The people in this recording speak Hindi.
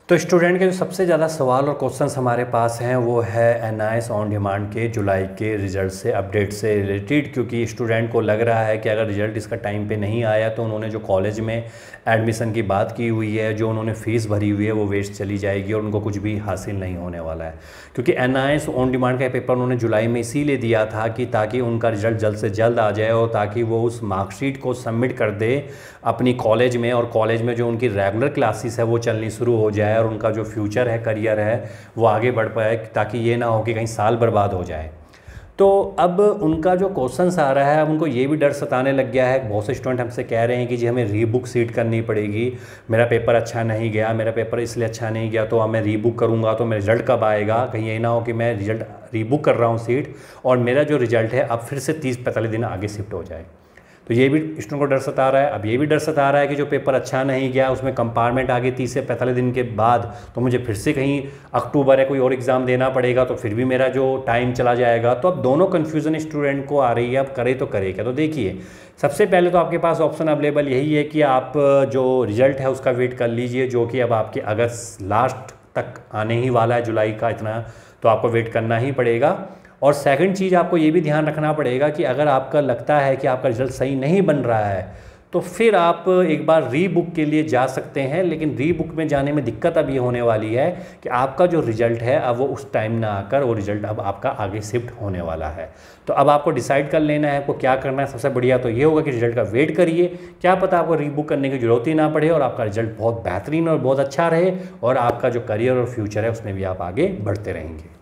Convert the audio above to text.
तो स्टूडेंट के जो सबसे ज़्यादा सवाल और क्वेश्चंस हमारे पास हैं वो है एनआईएस ऑन डिमांड के जुलाई के रिज़ल्ट से अपडेट से रिलेटेड, क्योंकि स्टूडेंट को लग रहा है कि अगर रिज़ल्ट इसका टाइम पे नहीं आया तो उन्होंने जो कॉलेज में एडमिशन की बात की हुई है, जो उन्होंने फ़ीस भरी हुई है, वो वेस्ट चली जाएगी और उनको कुछ भी हासिल नहीं होने वाला है। क्योंकि एनआईएस ऑन डिमांड का पेपर उन्होंने जुलाई में इसीलिए दिया था कि ताकि उनका रिज़ल्ट जल्द से जल्द आ जाए और ताकि वो उस मार्कशीट को सबमिट कर दे अपनी कॉलेज में, और कॉलेज में जो उनकी रेगुलर क्लासेस है वो चलनी शुरू हो जाए और उनका जो फ्यूचर है, करियर है, वो आगे बढ़ पाए, ताकि ये ना हो कि कहीं साल बर्बाद हो जाए। तो अब उनका जो क्वेश्चंस आ रहा है, अब उनको ये भी डर सताने लग गया है। बहुत से स्टूडेंट हमसे कह रहे हैं कि जी हमें रीबुक सीट करनी पड़ेगी, मेरा पेपर अच्छा नहीं गया, मेरा पेपर इसलिए अच्छा नहीं गया तो अब मैं रीबुक करूँगा तो मेरा रिजल्ट कब आएगा, कहीं ये ना हो कि मैं रिजल्ट रीबुक कर रहा हूँ सीट और मेरा जो रिजल्ट है अब फिर से 30-45 दिन आगे शिफ्ट हो जाए। तो ये भी स्टूडेंट को डर सता रहा है। अब ये भी डर सता रहा है कि जो पेपर अच्छा नहीं गया उसमें कंपार्टमेंट आगे 30 से 45 दिन के बाद तो मुझे फिर से कहीं अक्टूबर या कोई और एग्ज़ाम देना पड़ेगा, तो फिर भी मेरा जो टाइम चला जाएगा। तो अब दोनों कन्फ्यूज़न स्टूडेंट को आ रही है, अब करे तो करे क्या। तो देखिए, सबसे पहले तो आपके पास ऑप्शन अवेलेबल यही है कि आप जो रिज़ल्ट है उसका वेट कर लीजिए, जो कि अब आपके अगस्त लास्ट तक आने ही वाला है, जुलाई का इतना, तो आपको वेट करना ही पड़ेगा। और सेकंड चीज़ आपको ये भी ध्यान रखना पड़ेगा कि अगर आपका लगता है कि आपका रिज़ल्ट सही नहीं बन रहा है तो फिर आप एक बार रीबुक के लिए जा सकते हैं। लेकिन रीबुक में जाने में दिक्कत अब ये होने वाली है कि आपका जो रिज़ल्ट है अब वो उस टाइम ना आकर वो रिज़ल्ट अब आपका आगे शिफ्ट होने वाला है। तो अब आपको डिसाइड कर लेना है आपको क्या करना है। सबसे बढ़िया तो ये होगा कि रिज़ल्ट का वेट करिए, क्या पता आपको रीबुक करने की ज़रूरत ही ना पड़े और आपका रिज़ल्ट बहुत बेहतरीन और बहुत अच्छा रहे और आपका जो करियर और फ्यूचर है उसमें भी आप आगे बढ़ते रहेंगे।